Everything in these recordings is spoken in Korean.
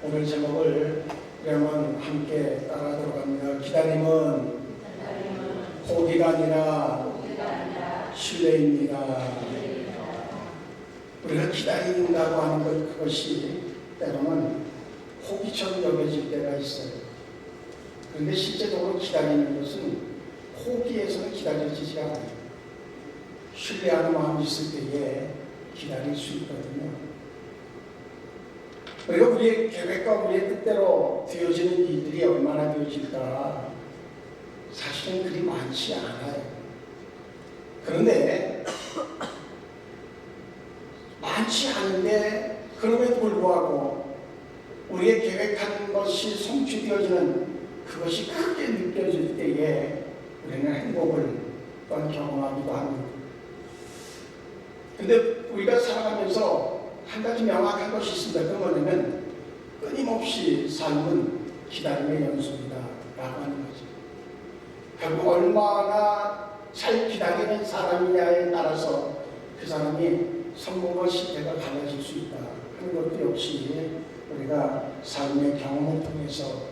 오늘 제목을 그러면 함께 따라 들어갑니다. 기다림은 포기가 아니라 신뢰입니다. 우리가 기다린다고 하는 것, 그것이 때로는 포기처럼 여겨질 때가 있어요. 그런데 실제적으로 기다리는 것은 포기해서는 기다려지지 않아요. 신뢰하는 마음이 있을 때에 기다릴 수 있거든요. 우리가 우리의 계획과 우리의 뜻대로 되어지는 일들이 얼마나 되어질까 사실은 그리 많지 않아요. 그런데 많지 않은데 그럼에도 불구하고 우리의 계획한 것이 성취되어지는 그것이 크게 느껴질 때에 우리는 행복을 또한 경험하기도 합니다. 근데 우리가 살아가면서 한 가지 명확한 것이 있습니다. 그 뭐냐면 끊임없이 삶은 기다림의 연속이다 라고 하는 거죠. 결국 얼마나 잘 기다리는 사람이냐에 따라서 그 사람이 성공과 실패가 달라질 수 있다 하는 것도 역시 우리가 삶의 경험을 통해서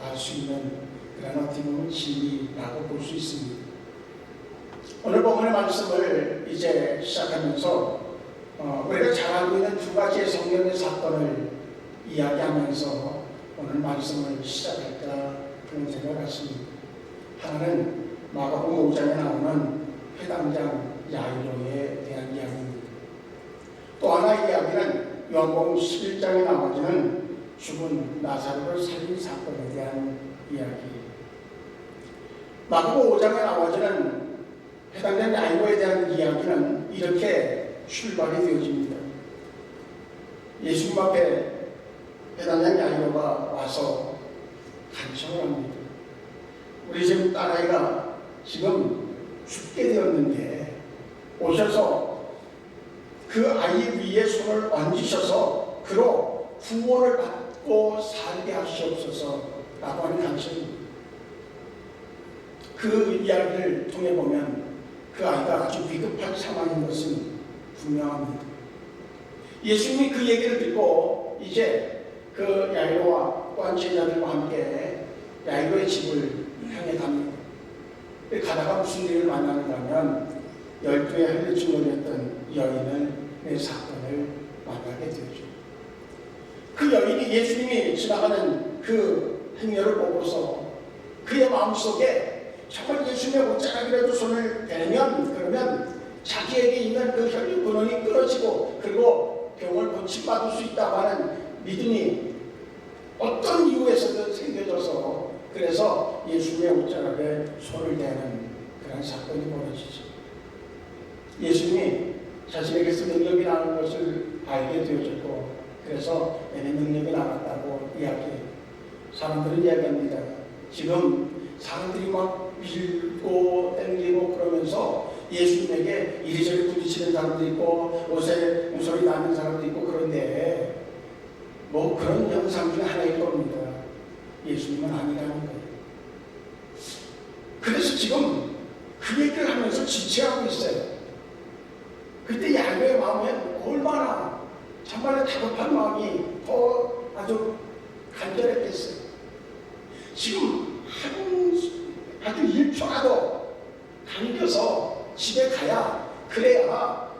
알 수 있는 그런 어떻게 보면 진리라고 볼 수 있습니다. 오늘 본문의 말씀을 이제 시작하면서 우리가 잘 알고 있는 두 가지의 성경의 사건을 이야기하면서 오늘 말씀을 시작할까 그런 생각을 했습니다. 하나는 마가복음 5장에 나오는 회당장 야이로에 대한 이야기입니다. 또 하나의 이야기는 요한복음 11장에 나오는 죽은 나사로를 살린 사건에 대한 이야기입니다. 마가복음 5장에 나오는 회당장 야이로에 대한 이야기는 이렇게 출발이 되어집니다. 예수님 앞에 회당장 야이로가 와서 간청을 합니다. 우리 지금 딸아이가 지금 죽게 되었는데 오셔서 그 아이 위에 손을 얹으셔서 그로 구원을 받고 살게 하시옵소서 라고 하는 간청입니다. 그 이야기를 통해 보면 그 아이가 아주 위급한 상황인 것은 분명합니다. 예수님이 그 얘기를 듣고 이제 그 야이로와 또한 제자들과 함께 야이로의 집을 향해 갑니다. 가다가 무슨 일을 만나는가 하면 12의 할례증언이었던 여인의 사건을 만나게 되죠. 그 여인이 예수님이 지나가는 그 행렬을 보고서 그의 마음속에 정말 예수님의 옷자락이라도 손을 대면 그러면 자기에게 있는 그 혈육 근원이 끊어지고 그리고 병을 고침받을 수 있다고 하는 믿음이 어떤 이유에서든 생겨져서 그래서 예수님의 옷자락에 손을 대는 그런 사건이 벌어지죠. 예수님이 자신에게서 능력이 나는 것을 알게 되어졌고 그래서 내게 능력이 나갔다고 이야기해요. 사람들은 이야기합니다. 지금 사람들이 막 밀고 땡기고 그러면서 예수님에게 이리저리 부딪히는 사람도 있고 옷에 무소리 나는 사람도 있고 그런데 뭐 그런 현상 중에 하나일 겁니다. 예수님은 아니라는 거예요. 그래서 지금 그 얘기를 하면서 지체하고 있어요. 그때 야이로의 마음엔 얼마나 정말 다급한 마음이 더 아주 간절했겠어요. 지금 아주 1초라도 당겨서 집에 가야 그래야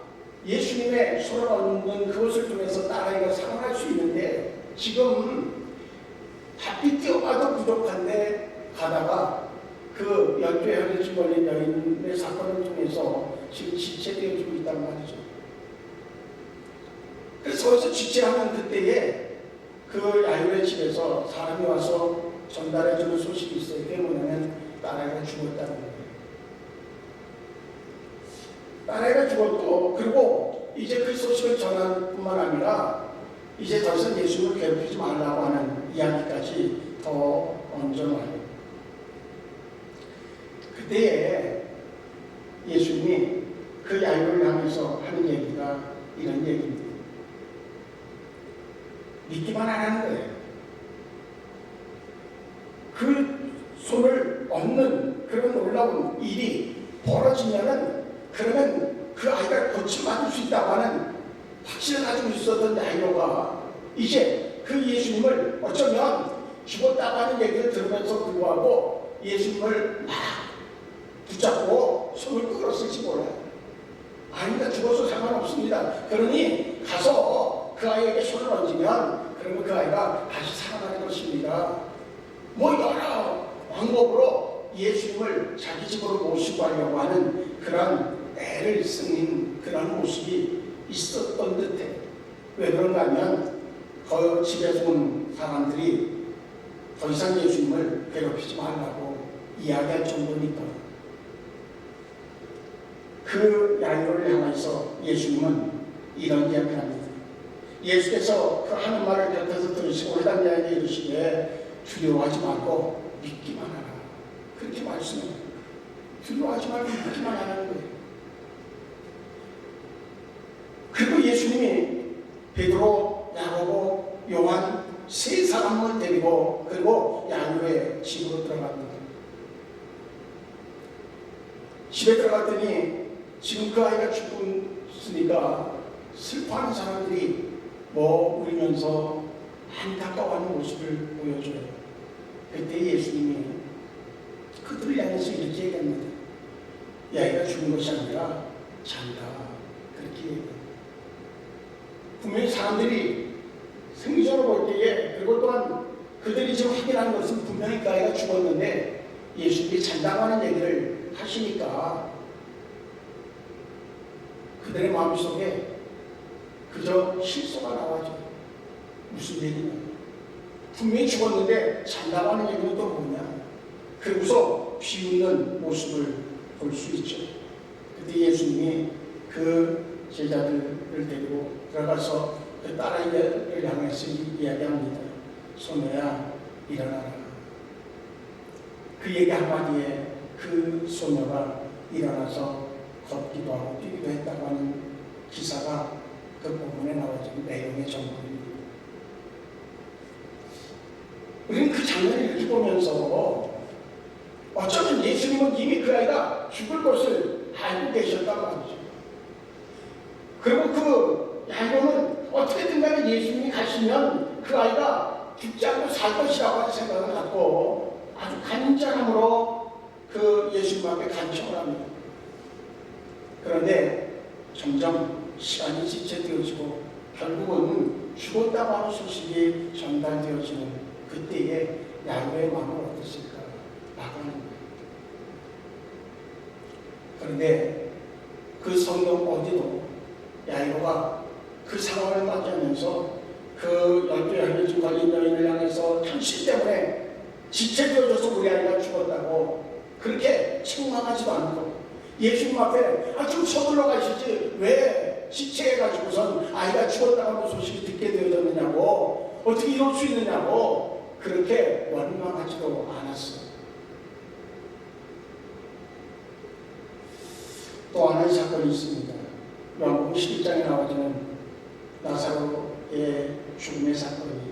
예수님의 손을 얹는 그것을 통해서 딸아이가 살아날 수 있는데 지금 바삐 뛰어가도 부족한데 가다가 그 12의 할례증 걸린 여인의 사건을 통해서 지금 지체되어지고 있단 말이죠. 그래서 거기서 지체하는 그때에 그 야이로의 집에서 사람이 와서 전달해주는 소식이 있어요. 그게 뭐냐면 딸아이가 죽었다는 거예요. 딸아이가 죽었고 그리고 이제 그 소식을 전할 뿐만 아니라 이제 더 이상 예수님을 괴롭히지 말라고 하는 이야기까지 더 얹어놔요. 그때에 예수님이 그 야이로를 향해서 하는 얘기가 이런 얘기입니다. 믿기만 하라는 거예요. 그 손을 얹는 그런 놀라운 일이 벌어지면은 그러면 그 아이가 고침받을 수 있다고 하는 확신을 가지고 있었던 야이로가 이제 그 예수님을 어쩌면 죽었다고 하는 얘기를 들으면서 불구하고 예수님을 막 붙잡고 손을 끌었을지 몰라요. 아닙니다. 죽어서 상관없습니다. 그러니 가서 그 아이에게 손을 얹으면 그러면 그 아이가 다시 살아날 것입니다. 뭐 여러 방법으로 예수님을 자기 집으로 모시고 가려고 하는 그런 애를 쓰는 그런 모습이 있었던 듯해. 왜 그런가 하면 그 집에서 온 사람들이 더 이상 예수님을 괴롭히지 말라고 이야기할 정도니까. 그 야이로를 향해서 예수님은 이런 이야기를 합니다. 예수께서 그 하는 말을 곁에서 들으시고 해당 자에게 이르시되 두려워하지 말고 믿기만 하라. 그렇게 말씀해요. 두려워하지 말고 믿기만 하라는 거예요. 그리고 예수님이 베드로, 야고보, 요한 세 사람을 데리고 그리고 야이로의 집으로 들어갑니다. 집에 들어갔더니 지금 그 아이가 죽었으니까 슬퍼하는 사람들이 뭐 울면서 안타까워하는 모습을 보여줘요. 그때 예수님이 그들을 향해서 이렇게 얘기합니다. 이 아이가 죽은 것이 아니라 잔다. 그렇게 얘기합니다. 분명히 사람들이 생리적으로 볼 때에 그리고 또한 그들이 지금 확인한 것은 분명히 그 아이가 죽었는데 예수님이 잔다고 하는 얘기를 하시니까 그들의 마음속에 그저 실수가 나와죠. 무슨 얘기냐. 분명히 죽었는데 잔다고 하는 얘기는 또 뭐냐. 그러고서 비웃는 모습을 볼 수 있죠. 그때 예수님이 그 제자들을 데리고 들어가서 그 딸아이를 향해서 이야기합니다. 소녀야 일어나라. 그 얘기 한마디에 그 소녀가 일어나서 걷기도 하고 뛰기도 했다고 하는 기사가 그 부분에 나와진 내용의 전부입니다. 우리는 그 장면을 이렇게 보면서 어쩌면 예수님은 이미 그 아이가 죽을 것을 알고 계셨단 말이죠. 그리고 그 야이로는 어떻게든 간에 예수님이 가시면 그 아이가 죽지 않고 살 것이라고 생각을 갖고 아주 간절함으로 그 예수님 앞에 간청을 합니다. 그런데 점점 시간이 지체되어지고 결국은 죽었다고 하는 소식이 전달되어지는 그때의 야이로의 마음은 어땠을까? 라고 하는 거예요. 그런데 그 성경 어디도 야이로가 그 상황을 맞이하면서 그 12혈 중 걸린 여인을 향해서 당신 때문에 지체되어져서 우리 아이가 죽었다고 그렇게 책망하지도 않고 예수님 앞에 좀 서둘러 가시지 왜 지체해가지고선 아이가 죽었다고 하는 소식이 듣게 되어졌느냐고 어떻게 이럴 수 있느냐고 그렇게 원망하지도 않았어요. 또 하나의 사건이 있습니다. 요한복음 11장에 나와지는 나사로의 죽음의 사건이에요.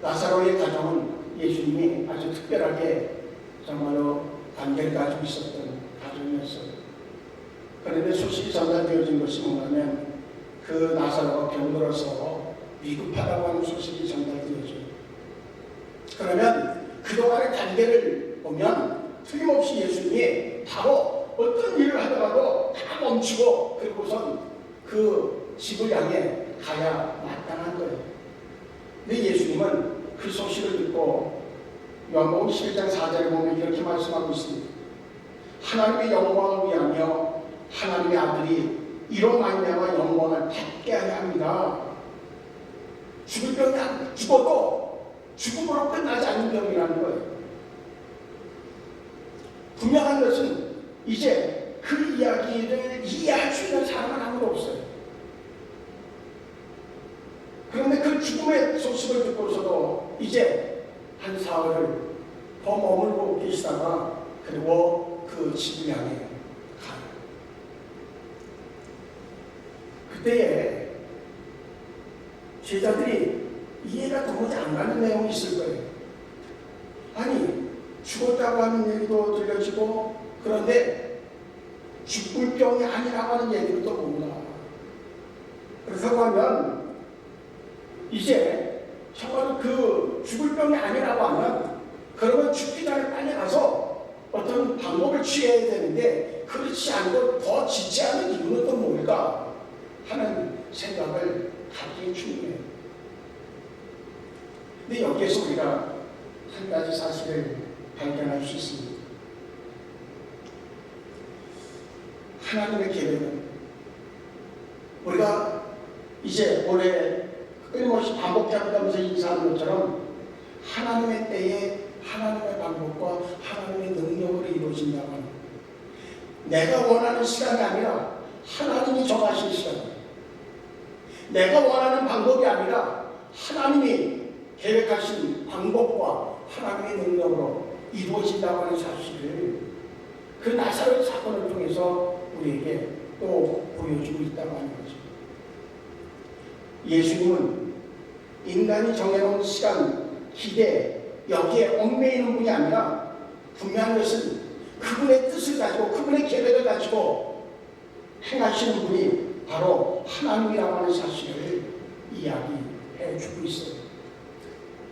나사로의 가정은 예수님이 아주 특별하게 정말로 관계를 가지고 있었던 가정이었어요. 그런데 소식이 전달되어진 것이 뭐냐면 그 나사로가 병들어서 위급하다고 하는 소식이 전달되어져요. 그러면 그동안의 관계를 보면 틀림없이 예수님이 바로 어떤 일을 하더라도 다 멈추고 그리고선 그 집을 향해 가야 마땅한 거예요. 근데 예수님은 그 소식을 듣고 요한복음 11장 4절에 보면 이렇게 말씀하고 있습니다. 하나님의 영광을 위하며 하나님의 아들이 이로 말미암아 영광을 받게 하려 합니다. 죽을 병이 죽어도 죽음으로 끝나지 않는 병이라는 거예요. 분명한 것은 이제 그 이야기를 이해할 수 있는 사람은 아무도 없어요. 그런데 그 죽음의 소식을 듣고서도 이제 한 사흘을 더 머물고 계시다가 그리고 그 집을 향해 가요. 그때에 제자들이 이해가 도무지 안 가는 내용이 있을 거예요. 아니 죽었다고 하는 얘기도 들려지고 그런데 죽을 병이 아니라고 하는 얘기를 또 뭔가 그렇다고 하면 이제 정말 그 죽을 병이 아니라고 하면 그러면 죽기 전에 빨리 가서 어떤 방법을 취해야 되는데 그렇지 않고 더 지체하는 이유는 또 뭘까 하는 생각을 하기에 충분해요. 근데 여기에서 우리가 한 가지 사실을 발견할 수 있습니다. 하나님의 계획은 우리가 이제 올해 끊임없이 반복해가면서 인사하는 것처럼 하나님의 때에 하나님의 방법과 하나님의 능력으로 이루어진다고 합니다. 내가 원하는 시간이 아니라 하나님이 정하신 시간이에요. 내가 원하는 방법이 아니라 하나님이 계획하신 방법과 하나님의 능력으로 이루어진다고 하는 사실을 그 나사렛 사건을 통해서 우리에게 또 보여주고 있다고 하는 거죠. 예수님은 인간이 정해놓은 시간, 기대, 여기에 얽매이는 분이 아니라 분명한 것은 그분의 뜻을 가지고 그분의 계획을 가지고 행하시는 분이 바로 하나님이라고 하는 사실을 이야기해 주고 있어요.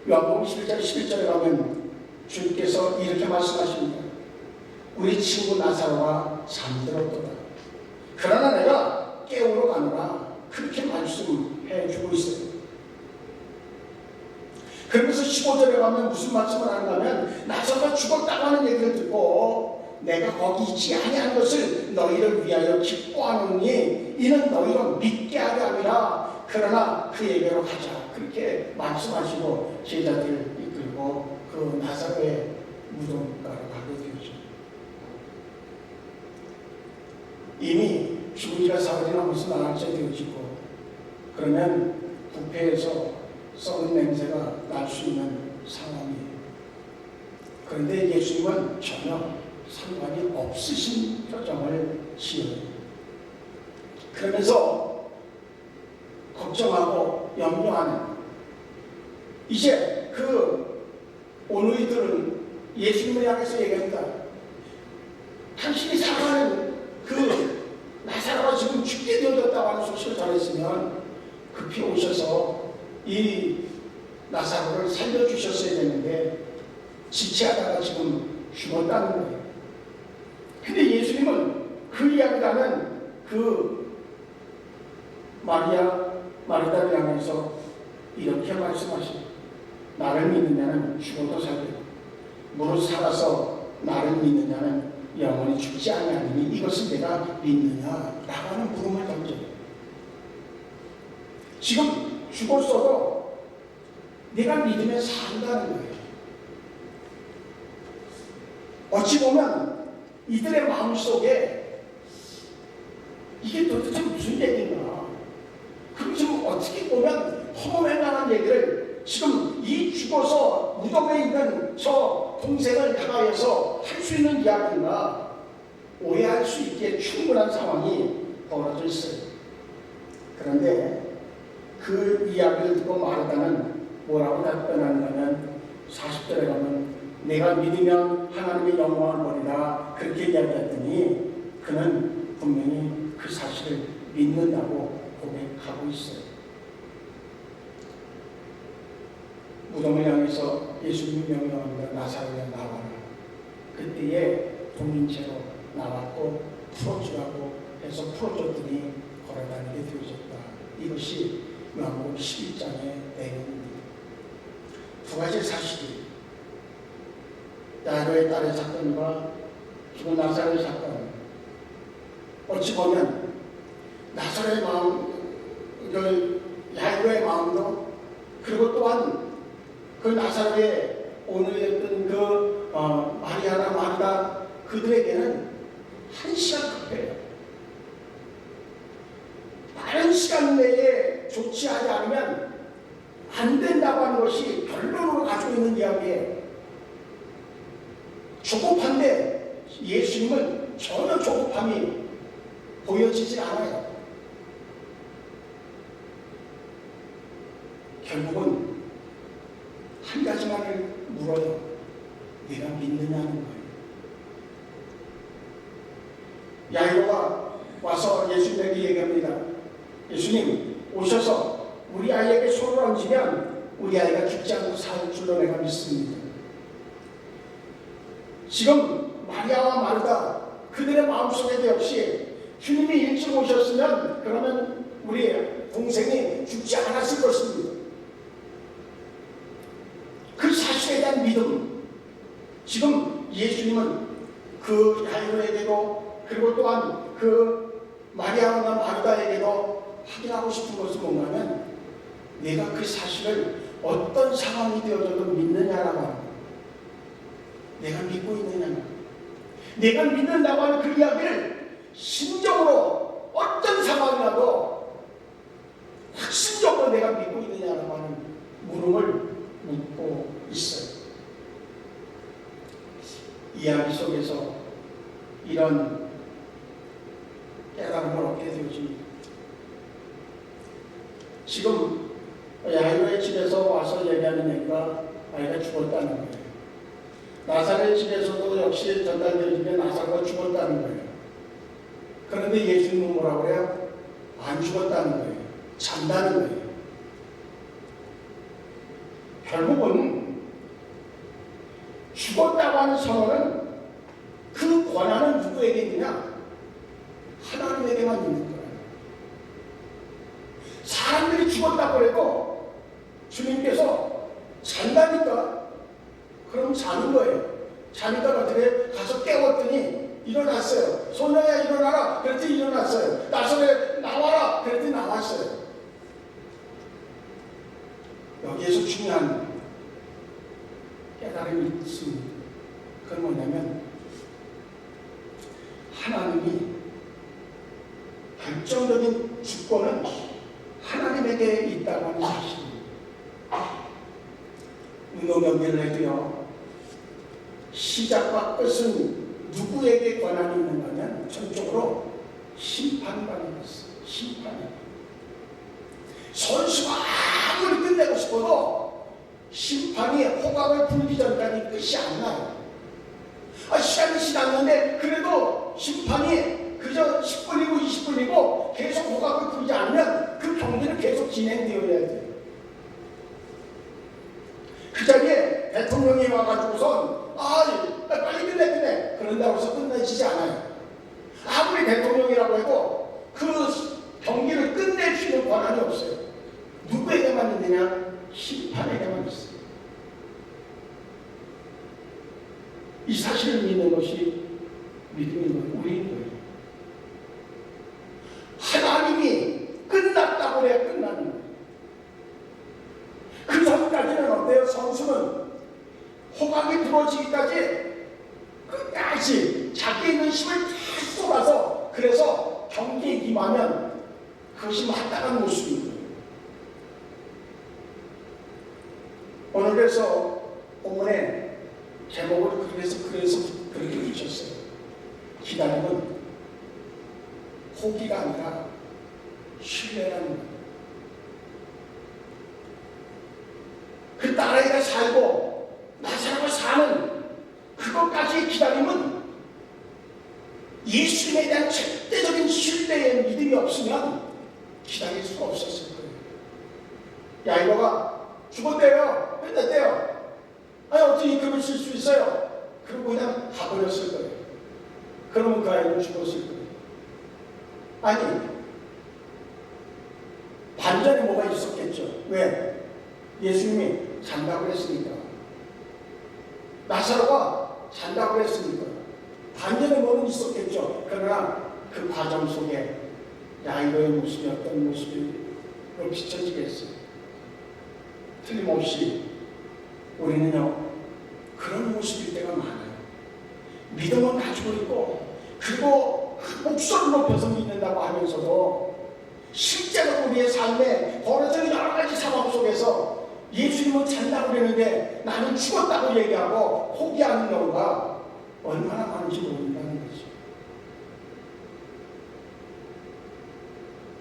요한복음 11장 11절에 가면 주님께서 이렇게 말씀하십니다. 우리 친구 나사로가 잠들었도다. 그러나 내가 깨우러 가노라. 그렇게 말씀해 주고 있어요. 그러면서 15절에 가면 무슨 말씀을 하는가 하면 나사로가 죽었다고 하는 얘기를 듣고 내가 거기 있지 아니한 것을 너희를 위하여 기뻐하노니 이는 너희로 믿게 하려 함이라. 그러나 그에게로 가자. 그렇게 말씀하시고 제자들을 이끌고 그 나사로의 무덤가로 가게 되죠. 이미 죽은 지가 사흘이나 무슨 나흘째 되어지고 그러면 부패에서 썩은 냄새가 날 수 있는 상황이에요. 그런데 예수님은 전혀 상관이 없으신 표정을 지어요. 그러면서 걱정하고 염려하는 이제 그 오누이들은 예수님을 향해서 얘기합니다. 당신이 사랑하는 그 나사로가 지금 죽게 되었다고 하는 소식을 전했으면 급히 오셔서 이 나사로를 살려주셨어야 되는데 지체하다가 지금 죽었다는 거예요. 근데 예수님은 그 이야기라는 그 마리다를 향해서 이렇게 말씀하십니다. 나를 믿는 자는 죽어도 살리고 무릇 살아서 나를 믿는 자는 영원히 죽지 아니하니 이것을 내가 믿느냐라고 하는 물음을 던져요. 지금 죽었어도 내가 믿으면 산다는 거예요. 어찌 보면 이들의 마음속에 이게 도대체 무슨 얘기인가? 그럼 지금 어떻게 보면 허무맹랑한 얘기를 지금 이 죽어서 무덤에 있는 저 동생을 향하여서 할 수 있는 이야기인가 오해할 수 있게 충분한 상황이 벌어져 있어요. 그런데 그 이야기를 듣고 마르다는 뭐라고 답변하냐면 40절에 가면 내가 믿으면 하나님의 영광을 보리라 그렇게 이야기했더니 그는 분명히 그 사실을 믿는다고 고백하고 있어요. 무덤을 향해서 예수님이 명령합니다. 나사로야 나와라. 그때에 동인체로 나왔고 풀어주라고 해서 풀어줬더니 걸어다니게 되어졌다. 이것이 요한복음 11장의 내용입니다. 두 가지 사실이 야이로의 딸의 사건과 죽은 나사로의 사건 어찌 보면 나사로의 마음, 야이로의 마음도 그리고 또한 그 나사로의 오늘이었던 그 마리아나 마르다 그들에게는 한 시간 급해요. 빠른 시간 내에 조치하지 않으면 안 된다고 하는 것이 결론으로 가지고 있는 이야기예요. 조급한데 예수님은 전혀 조급함이 보여지지 않아요. 결국은 한 가지만을 물어요. 내가 믿느냐는 거예요. 야이로가 와서 예수님에게 얘기합니다. 예수님 오셔서 우리 아이에게 손을 얹으면 우리 아이가 죽지 않고 살 줄로 내가 믿습니다. 지금 마리아와 마르다 그들의 마음속에도 역시 주님이 일찍 오셨으면 그러면 우리 동생이 죽지 않았을 것입니다. 그 사실에 대한 믿음, 지금 예수님은 그 야이로에게도 그리고 또한 그 마리아와 마르다에게도 확인하고 싶은 것은 뭔가면 내가 그 사실을 어떤 상황이 되어져도 믿느냐라고 합니다. 내가 믿고 있느냐, 내가 믿는다고 하는 그 이야기를 심정으로 어떤 상황이라도 확신적으로 내가 믿고 있느냐라고 하는 물음을 묻고 있어요. 이야기 속에서 이런 깨달음을 얻게 되어집니다. 지금 야이로의 집에서 와서 얘기하는 얘기가 아이가 죽었다는 거예요. 나사렛 집에서도 역시 전달되어지면 나사로가 죽었다는 거예요. 그런데 예수님은 뭐라고 그래요? 안 죽었다는 거예요. 잔다는 거예요. 결국은 죽었다고 하는 선언은 그 권한은 누구에게 있느냐? 하나님에게만 있는 거예요. 사람들이 죽었다고 해도 주님께서 잔다니까 그럼 자는 거예요. 자니까 어떻게 가서 깨웠더니 일어났어요. 소녀야 일어나라 그랬더니 일어났어요. 나사렛 나와라 그랬더니 나왔어요. 여기에서 중요한 깨달음이 있습니다. 그건 뭐냐면 하나님이 결정적인 주권은 하나님에게 있다고 하는 사실입니다. 운동경기를 해도요, 시작과 끝은 누구에게 권한이 있는 거냐면 전적으로 심판관이 있어요. 심판이. 선수가 아무리 끝내고 싶어도 심판이 호각을 불기 전까지 끝이 안 나요. 시간이 지났는데 그래도 심판이 그저 10분이고 20분이고 계속 호각을 불지 않으면 그 경기는 계속 진행되어야 돼요. 그 자리에 대통령이 와가지고선 빨리 끝내 그런다고 해서 끝내지지 않아요. 아무리 대통령이라고 해도 그 경기를 끝낼 수 있는 권한이 없어요. 누구에게만 있느냐? 심판에게만 있어요. 이 사실을 믿는 것이 믿음인 거예요. 우리인 거예요. 하나님이 끝났다고 해야 끝나는 거예요. 그 전까지는 어때요? 선수는 호각이 부러지기까지 끝까지 자기 있는 힘을 다 쏟아서 그래서 경기에 임하면 그것이 마땅한 모습인 거예요. 오늘 그래서 본문에 제목을 그래서 그렇게 붙였어요. 기다림은 포기가 아니라 신뢰라는 거예요. 그 딸아이가 살고 나사로가 사는 그것까지의 기다림은 예수님에 대한 절대적인 신뢰의 믿음이 없으면 기다릴 수가 없었을 거예요. 야이로가 죽었대요. 끝났대요. 어떻게 그걸 쓸 수 있어요? 그러고 그냥 가버렸을 거예요. 그러면 그 아이는 죽었을 거예요. 아니, 반전에 뭐가 있었겠죠. 왜? 예수님이 잔다고 했으니까. 나사로가 잔다고 했으니까. 반전에 뭐는 있었겠죠. 그러나 그 과정 속에 야이로의 모습이 어떤 모습으로 비춰지겠어요. 틀림없이 우리는요, 그런 모습일 때가 많아요. 믿음은 가지고 있고, 그리고 목소리를 높여서 믿는다고 하면서도 실제로 우리의 삶에 벌어지는 여러 가지 상황 속에서 예수님은 잔다고 그러는데 나는 죽었다고 얘기하고 포기하는 경우가 얼마나 많은지 모른다는 거죠.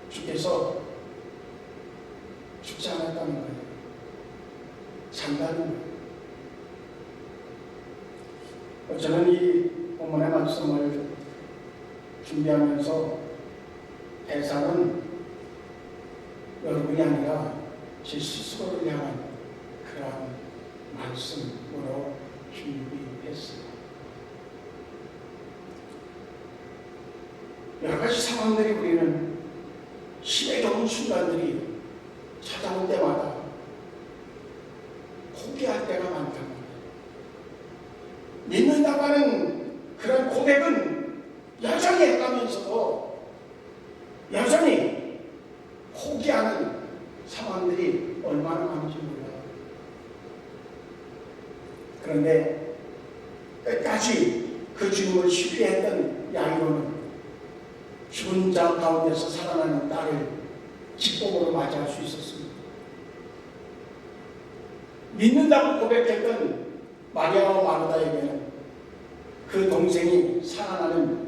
주께서 죽지 않았다는 거예요. 잔다는 거예요. 저는 이 본문의 말씀을 준비하면서 대사는 여러분이 아니라 제 스스로를 향한 그러한 말씀으로 준비했어요. 여러 가지 상황들이 우리는 심해져온 순간들이 찾아올 때마다 포기할 때가 많답니다. 믿는다고 하는 그런 고백은 여전히 해가면서도 여전히 포기하는 상황들이 얼마나 많은지 몰라요. 그런데 끝까지 그 주님을 신뢰했던 야이로는 죽은 자 가운데서 살아나는 딸을 기쁨으로 맞이할 수 있었습니다. 믿는다고 고백했던 마리아와 마르다에게는 그 동생이 살아나는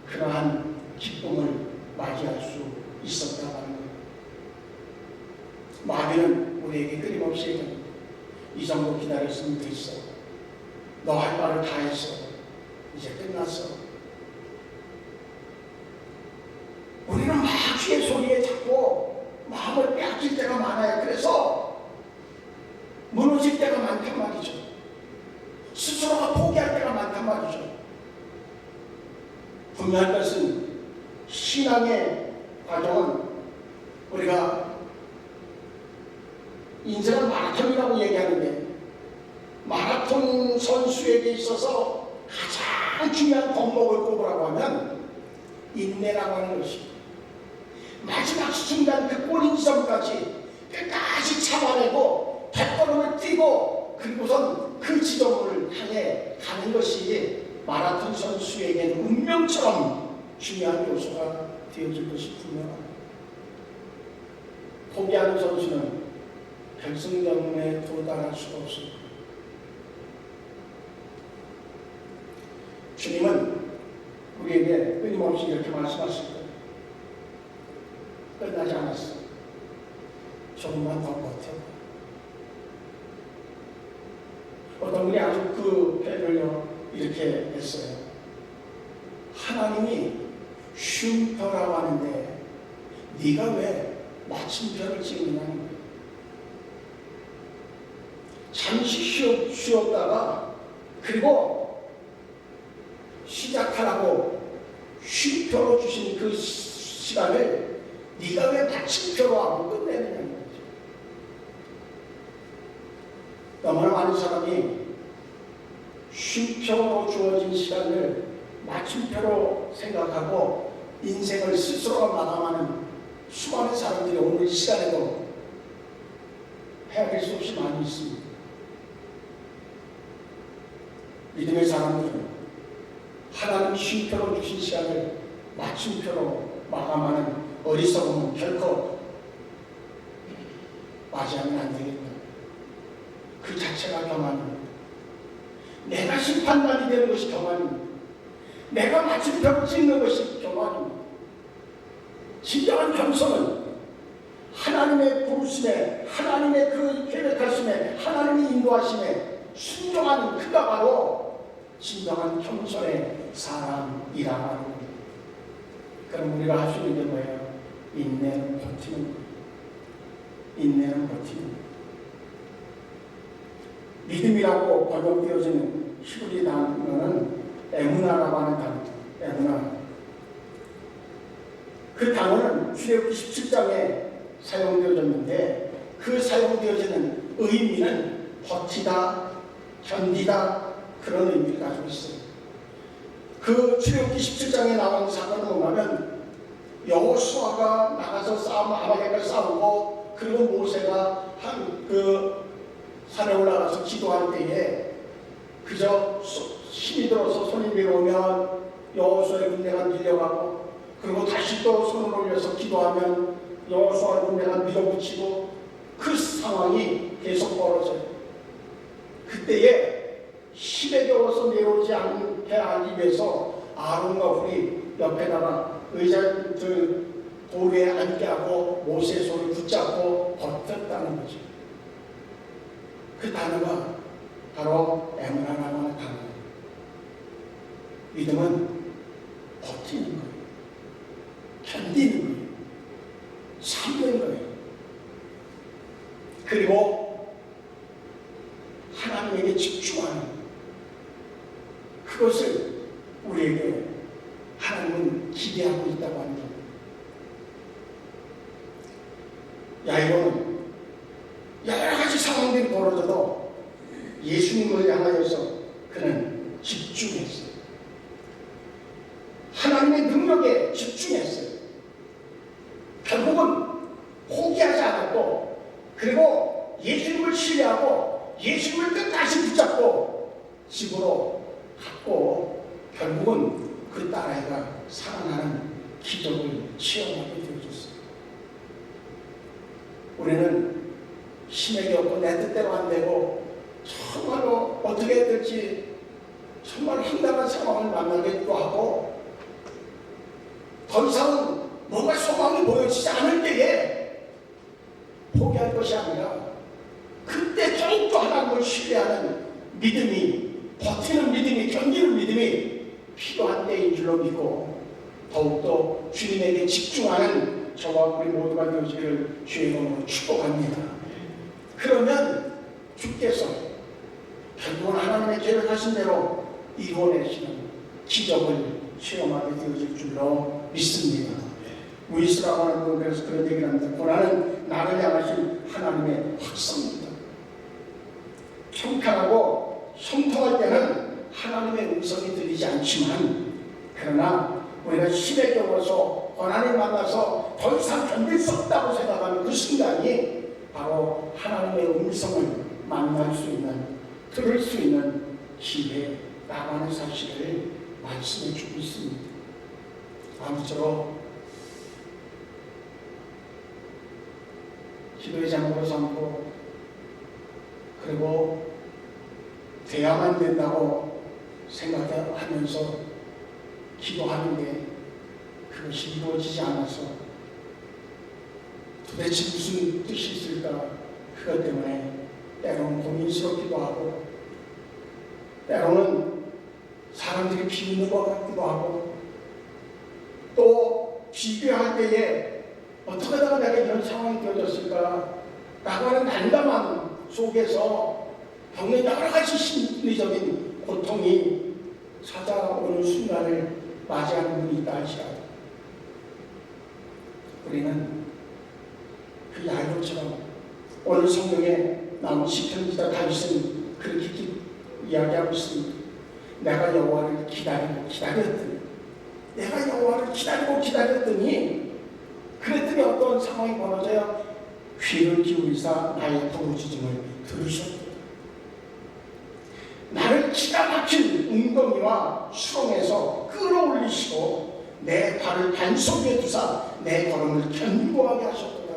그러한 기쁨을 맞이할 수 있었다고 하는 거예요. 마귀는 우리에게 끊임없이 얘기합니다. 이 정도 기다렸으면 됐어. 너 할 말을 다 했어. 이제 끝났어. 우리는 마귀의 소리에 자꾸 마음을 빼앗길 때가 많아요. 그래서 무너질 때가 많단 말이죠. 스스로가 포기할 때가 많단 말이죠. 분명한 것은 신앙의 과정은 우리가 인생은 마라톤이라고 얘기하는데 마라톤 선수에게 있어서 가장 중요한 덕목을 꼽으라고 하면 인내라고 하는 것입니다. 마지막 순간 그 골인 지점까지 끝까지 참아내고 백걸음을 뛰고 그리고선 그 지점을 향해 가는 것이 마라톤 선수에게는 운명처럼 중요한 요소가 되어질 것이 분명합니다. 포기하는 선수는 결승점에 도달할 수가 없습니다. 주님은 우리에게 끊임없이 이렇게 말씀하실 거예요. 끝나지 않았어. 조금만 더 버텨. 어떤 분이 아주 그 표현을 이렇게 했어요. 하나님이 쉼표라고 하는데 네가 왜 마침표를 찍느냐는 거예요. 잠시 쉬었다가 그리고 시작하라고 쉼표로 주신 그 시간을 네가 왜 마침표로 하고 끝내느냐는 거죠. 너무나 많은 사람이 쉼표로 주어진 시간을 마침표로 생각하고 인생을 스스로 마감하는 수많은 사람들이 오늘 이 시간에도 헤아릴 수 없이 많이 있습니다. 믿음의 사람들은 하나님 쉼표로 주신 시간을 마침표로 마감하는 어리석음은 결코 맞이하면 안 되겠다. 그 자체가 교만입니다. 내가 심판관이 되는 것이 교만입니다. 내가 마침표를 찍는 것이 교만입니다. 진정한 겸손은 하나님의 부르심에, 하나님의 그 계획하심에, 하나님의 인도하심에 순종하는 그가 바로 진정한 겸손의 사람이라고 하는 겁니다. 그럼 우리가 할 수 있는 게 뭐예요? 인내는 버티는 거예요. 인내는 버티는 거예요. 믿음이라고 번역되어지는 히브리 단어는 에무나라고 하는 단어입니다. 에무나. 그 단어는 출애굽기 17장에 사용되어졌는데 그 사용되어지는 의미는 버티다, 견디다 그런 의미를 가지고 있어요. 그 출애굽기 17장에 나온 사건은 뭐냐면 여호수아가 나가서 아말렉과 싸우고 그리고 모세가 그 산에 올라가서 기도할 때에 그저 힘이 들어서 손이 밀어오면 여호수아의 군대가 밀려가고 그리고 다시 또 손을 올려서 기도하면 여호수아의 군대가 밀어붙이고 그 상황이 계속 벌어져요. 그때에 힘에 겨워서 내려오지 않게 하기 위해서 아론과 훌이 옆에다가 의자 돌 위에 앉게 하고 모세의 손을 붙잡고 버텼다는 거죠. 그 단어가 바로 에무나라고 하는 단어예요. 믿음은 버티는 거예요. 견디는 거예요. 참는 거예요. 그리고 하나님에게 집중하는 그것을 우리에게 하나님은 기대하고 있다고 하는 겁니다. 야이로는 여러 가지 상황들이 벌어져도 예수님을 향하여서 그는 집중했어요. 하나님의 능력에 집중했어요. 결국은 포기하지 않았고, 그리고 예수님을 신뢰하고 예수님을 끝까지 붙잡고 집으로 갔고, 결국은 그 딸아이가 살아나는 기적을 체험하게 되어졌어요. 우리는 힘에게 없고 내 뜻대로 안 되고 정말로 어떻게 해야 될지 정말 황당한 상황을 만나기도 하고, 더 이상은 뭔가 소망이 보여지지 않을 때에 포기할 것이 아니라 그때 더욱더 하나님을 신뢰하는 믿음이, 버티는 믿음이, 견디는 믿음이 필요한 때인 줄로 믿고, 더욱더 주님에게 집중하는 저와 우리 모두가 되어지기를 주의 이름으로 축복합니다. 그러면 주께서 결국은 하나님의 계획하신 대로 이루어내시는 기적을 체험하게 되어질 줄로 믿습니다. 무이스라고 하는 분, 그래서 그런 얘기를 합니다. 고난은 나를 향하신 하나님의 확성입니다. 평탄하고 형통할 때는 하나님의 음성이 들리지 않지만, 그러나 우리가 힘에 겨워서 고난을 만나서 더 이상 견딜 수 없다고 생각하는 그 순간이 바로 하나님의 음성을 만날 수 있는, 들을 수 있는 기회라고 하는 사실을 말씀해 주고 있습니다. 아무쪼록 기도의 장으로 삼고, 그리고 돼야만 된다고 생각하면서 기도하는 게 그것이 이루어지지 않아서 도대체 무슨 뜻이 있을까, 그것 때문에 때로는 고민스럽기도 하고, 때로는 사람들이 비웃는 것 같기도 하고, 또 비교할 때에 어떻게 하다가 내가 이런 상황이 되어졌을까 라고 하는 난감함 속에서 겪는 여러 가지 심리적인 고통이 찾아오는 순간을 맞이하는 분이 있다 할지라도, 우리는 그 야이로처럼 오늘 성경에 나온 시편 기자 다윗은 그렇게 이야기하고 있습니다. 내가 여호와를 기다렸더니, 내가 여호와를 기다렸더니, 그랬더니 어떤 상황이 벌어져야 귀를 기울이사 나의 부르짖음을 들으셨다. 나를 기가 막힌 웅덩이와 수렁에서 끌어올리시고 내 발을 반석 위에 두사 내 걸음을 견고하게 하셨다.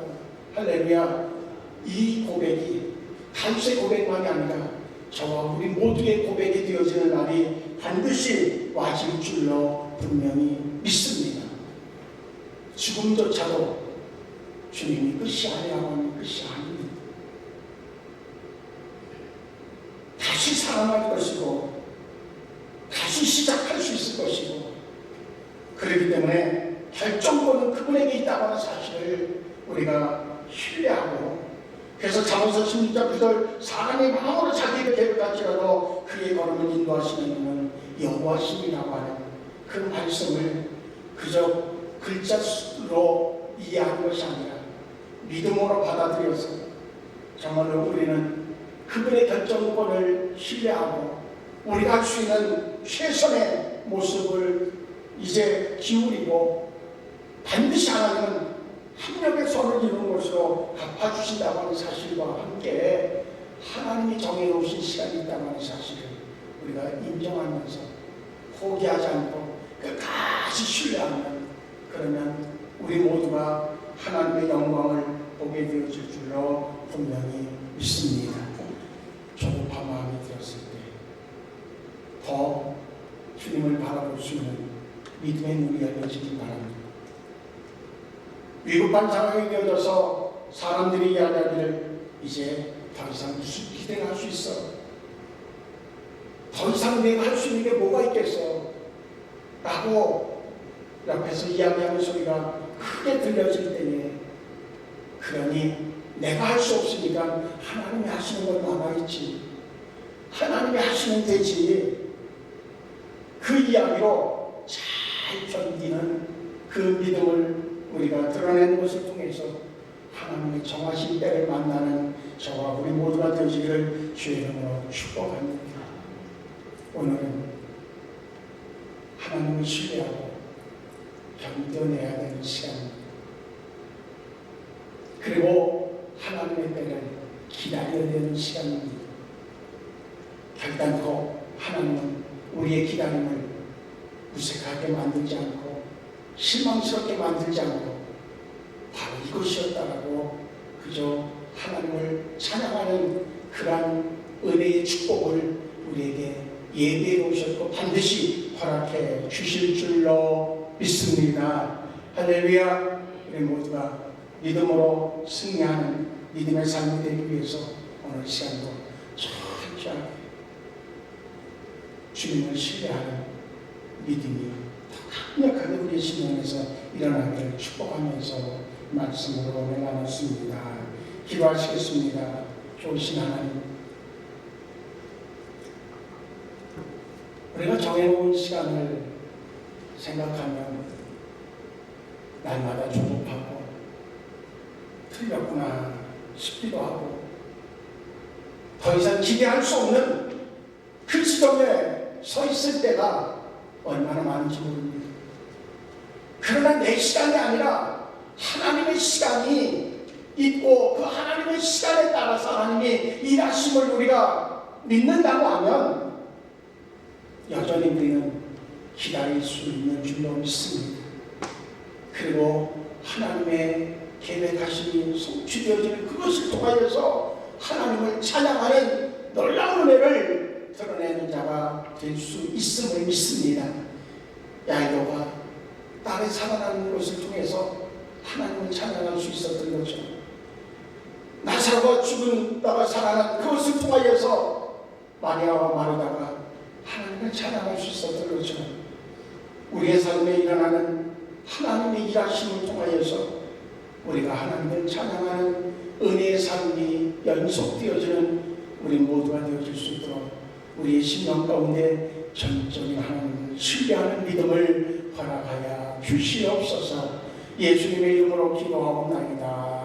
할렐루야. 이 고백이 다윗의 고백만이 아니라 저와 우리 모두의 고백이 되어지는 날이 반드시 와질 줄로 분명히 믿습니다. 죽음조차도 주님이 끝이 아니라고 하는 끝이 아닙니다. 다시 살아날 것이고 다시 시작할 수 있을 것이고, 그렇기 때문에 결정권은 그분에게 있다고 하는 사실을 우리가 신뢰하고, 그래서 잠언서 16장 9절 사람의 마음으로 자기를 계획할지라도 그의 걸음을 인도하시는 이는 여호와심이라고 하는 그 말씀을 그저 글자로 이해하는 것이 아니라 믿음으로 받아들여서 정말로 우리는 그분의 결정권을 신뢰하고 우리가 할 수 있는 최선의 모습을 이제 기울이고, 반드시 하나님은 합력의 선을 이루는 것으로 갚아주신다고 하는 사실과 함께 하나님이 정해놓으신 시간이 있다고 하는 사실을 우리가 인정하면서 포기하지 않고 끝까지 신뢰하면, 그러면 우리 모두가 하나님의 영광을 보게 되어질 줄로 분명히 믿습니다. 조급한 마음이 들었을 때 더 주님을 바라볼 수 있는 믿음의 눈이 열려지기 바랍니다. 위급한 상황이 되어져서 사람들이 이야기하기를 이제 더 이상 무슨 기대를 할 수 있어? 더 이상 내가 할 수 있는 게 뭐가 있겠어? 라고 옆에서 이야기하는 소리가 크게 들려질 때에 그러니 내가 할 수 없으니까 하나님이 하시는 건 남아있지. 하나님이 하시면 되지. 그 이야기로 잘 견디는 그 믿음을 우리가 드러내는 것을 통해서 하나님의 정하신 때를 만나는 저와 우리 모두가 되시기를 주의 이름으로 축복합니다. 오늘은 하나님을 신뢰하고 견뎌내야 되는 시간입니다. 그리고 하나님의 때를 기다려야 되는 시간입니다. 결단코 하나님은 우리의 기다림을 무색하게 만들지 않고 실망스럽게 만들지 않고 바로 이것이었다라고 그저 하나님을 찬양하는 그러한 은혜의 축복을 우리에게 예비해 오셨고 반드시 허락해 주실 줄로 믿습니다. 할렐루야. 우리 모두가 믿음으로 승리하는 믿음의 삶이 되기 위해서 오늘 시간도 철저하게 주님을 신뢰하는 믿음이 강력하게 우리의 심령에서 일어나기를 축복하면서 말씀으로 오늘 나눴습니다. 기도하시겠습니다. 좋으신 하나님, 우리가 정해놓은 시간을 생각하면 날마다 조급하고 틀렸구나 싶기도 하고 더 이상 기대할 수 없는 그 지점에 서 있을 때가 얼마나 많은지 모릅니다. 그러나 내 시간이 아니라 하나님의 시간이 있고 그 하나님의 시간에 따라서 하나님이 일하심을 우리가 믿는다고 하면 여전히 우리는 기다릴 수 있는 줄로 믿습니다. 그리고 하나님의 계획하심이 성취되어지는 그것을 통하여서 하나님을 찬양하는 놀라운 은혜를 드러내는 자가 될 수 있음을 믿습니다. 야이로가 딸이 살아나는 것을 통해서 하나님을 찬양할 수 있었던 거죠. 나사로가 죽었다가 살아난 그것을 통하여서 마리아와 마르다가 하나님을 찬양할 수 있었던 거죠. 우리의 삶에 일어나는 하나님의 일하심을 통하여서 우리가 하나님을 찬양하는 은혜의 삶이 연속되어지는 우리 모두가 되어질 수 있도록 우리의 심령 가운데 전적인 하나님을 신뢰하는 믿음을 허락하여 주시옵소서. 예수님의 이름으로 기도하옵나이다.